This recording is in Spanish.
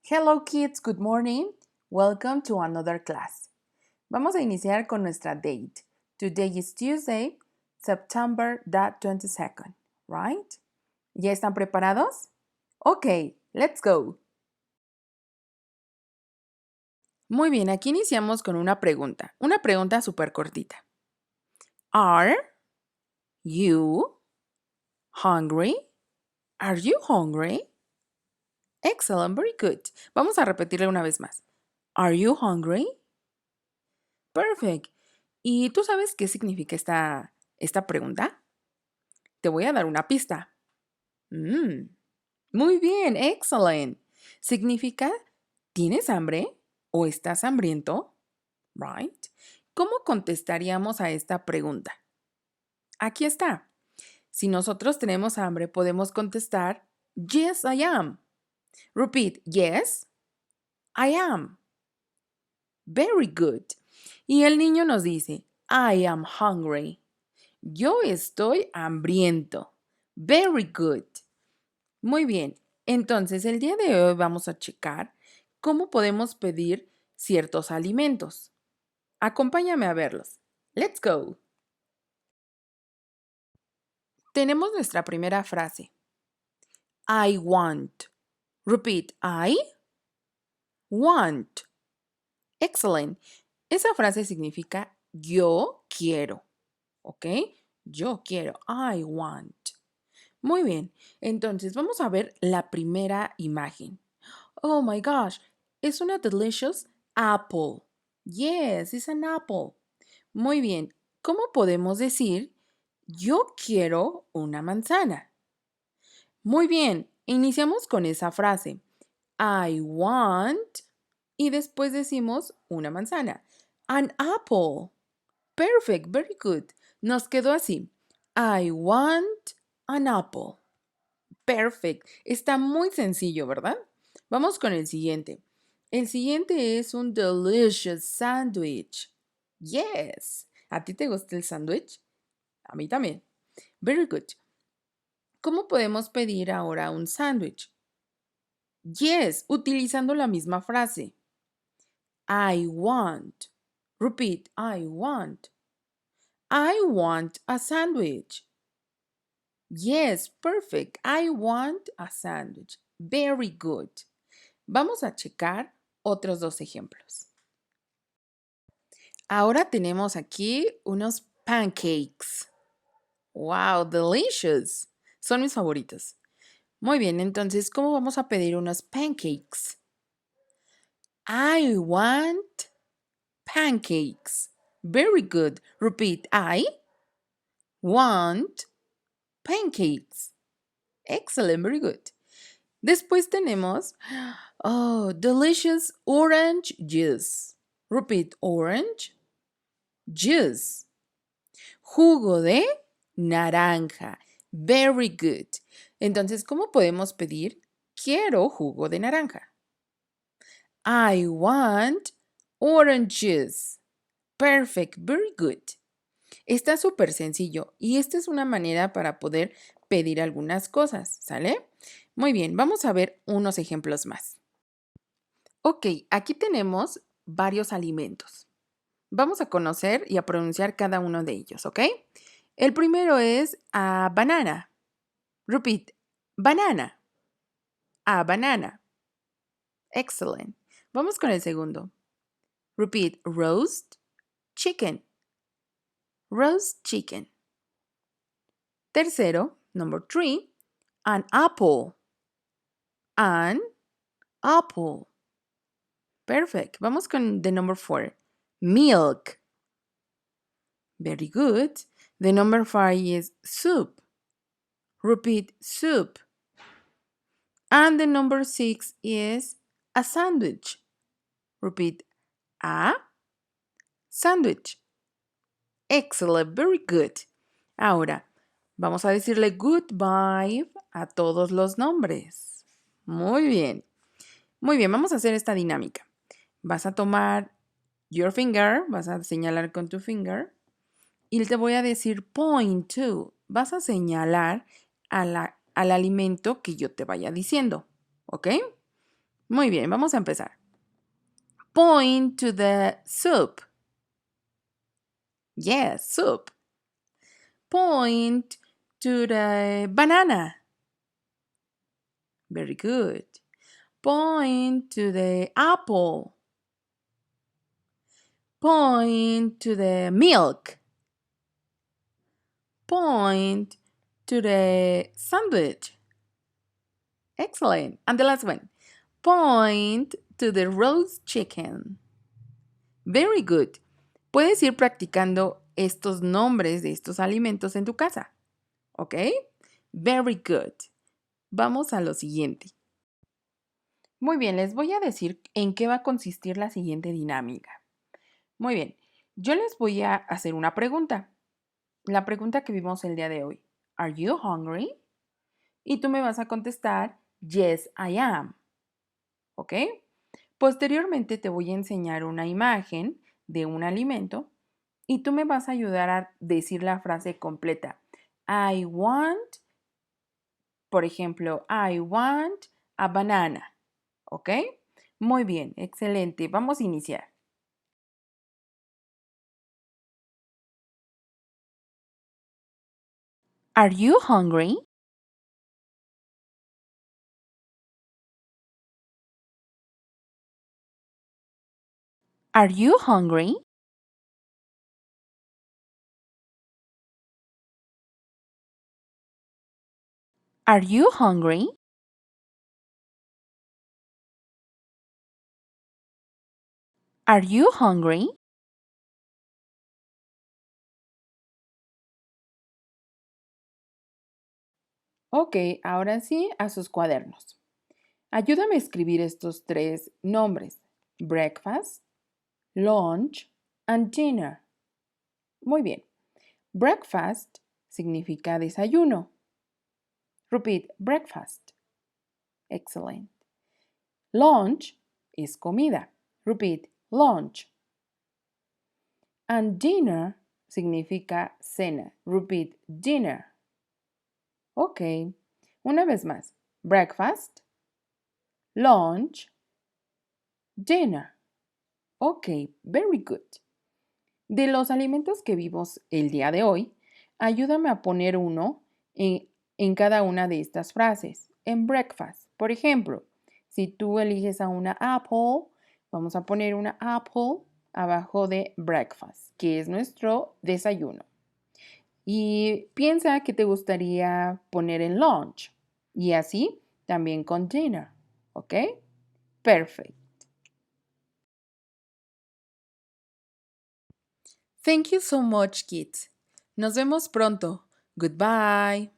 Hello kids, good morning. Welcome to another class. Vamos a iniciar con nuestra date. Today is Tuesday, September the 22nd, right? ¿Ya están preparados? Ok, let's go. Muy bien, aquí iniciamos con una pregunta súper cortita. Are you hungry? Are you hungry? Excellent, very good. Vamos a repetirle una vez más. Are you hungry? Perfect. ¿Y tú sabes qué significa esta pregunta? Te voy a dar una pista. Muy bien, excellent. Significa, ¿tienes hambre o estás hambriento? Right. ¿Cómo contestaríamos a esta pregunta? Aquí está. Si nosotros tenemos hambre, podemos contestar, Yes, I am. Repeat, yes, I am. Very good. Y el niño nos dice, I am hungry. Yo estoy hambriento. Very good. Muy bien. Entonces, el día de hoy vamos a checar cómo podemos pedir ciertos alimentos. Acompáñame a verlos. Let's go. Tenemos nuestra primera frase. I want. Repeat, I want. Excellent. Esa frase significa yo quiero. ¿Ok? Yo quiero. I want. Muy bien. Entonces, vamos a ver la primera imagen. Oh my gosh. Es una delicious apple. Yes, it's an apple. Muy bien. ¿Cómo podemos decir yo quiero una manzana? Muy bien. Iniciamos con esa frase. I want. Y después decimos una manzana. An apple. Perfect. Very good. Nos quedó así. I want an apple. Perfect. Está muy sencillo, ¿verdad? Vamos con el siguiente. El siguiente es un delicious sandwich. Yes. ¿A ti te gusta el sándwich? A mí también. Very good. ¿Cómo podemos pedir ahora un sándwich? Yes, utilizando la misma frase. I want. Repeat, I want. I want a sandwich. Yes, perfect. I want a sandwich. Very good. Vamos a checar otros dos ejemplos. Ahora tenemos aquí unos pancakes. Wow, delicious. Son mis favoritos. Muy bien, entonces, ¿cómo vamos a pedir unos pancakes? I want pancakes. Very good. Repeat, I want pancakes. Excellent, very good. Después tenemos, oh, delicious orange juice. Repeat, orange juice. Jugo de naranja. Very good. Entonces, ¿cómo podemos pedir? Quiero jugo de naranja. I want orange juice. Perfect. Very good. Está súper sencillo y esta es una manera para poder pedir algunas cosas, ¿sale? Muy bien, vamos a ver unos ejemplos más. Ok, aquí tenemos varios alimentos. Vamos a conocer y a pronunciar cada uno de ellos, ¿ok? El primero es a banana. Repeat, banana. A banana. Excellent. Vamos con el segundo. Repeat, roast chicken. Roast chicken. Tercero, number 3, an apple. An apple. Perfect. Vamos con the number 4, milk. Very good. The number 5 is soup. Repeat, soup. And the number 6 is a sandwich. Repeat, a sandwich. Excellent, very good. Ahora, vamos a decirle goodbye a todos los nombres. Muy bien. Muy bien, vamos a hacer esta dinámica. Vas a tomar your finger, vas a señalar con tu finger y te voy a decir point to. Vas a señalar al alimento que yo te vaya diciendo, ¿ok? Muy bien, vamos a empezar. Point to the soup. Yes, soup. Point to the banana. Very good. Point to the apple. Point to the milk. Point to the sandwich. Excellent. And the last one. Point to the roast chicken. Very good. Puedes ir practicando estos nombres de estos alimentos en tu casa. ¿Ok? Very good. Vamos a lo siguiente. Muy bien, les voy a decir en qué va a consistir la siguiente dinámica. Muy bien, yo les voy a hacer una pregunta. La pregunta que vimos el día de hoy. ¿Are you hungry? Y tú me vas a contestar, yes, I am. ¿Ok? Posteriormente te voy a enseñar una imagen de un alimento y tú me vas a ayudar a decir la frase completa. I want, por ejemplo, I want a banana. ¿Ok? Muy bien, excelente. Vamos a iniciar. Are you hungry? Are you hungry? Are you hungry? Are you hungry? Ok, ahora sí, a sus cuadernos. Ayúdame a escribir estos tres nombres. Breakfast, lunch and dinner. Muy bien. Breakfast significa desayuno. Repeat, breakfast. Excellent. Lunch es comida. Repeat, lunch. And dinner significa cena. Repeat, dinner. Ok. Una vez más. Breakfast, lunch, dinner. Ok, very good. De los alimentos que vimos el día de hoy, ayúdame a poner uno en cada una de estas frases. En breakfast, por ejemplo, si tú eliges a una apple, vamos a poner una apple abajo de breakfast, que es nuestro desayuno. Y piensa que te gustaría poner en lunch y así también con dinner, ¿ok? Perfect. Thank you so much, kids. Nos vemos pronto. Goodbye.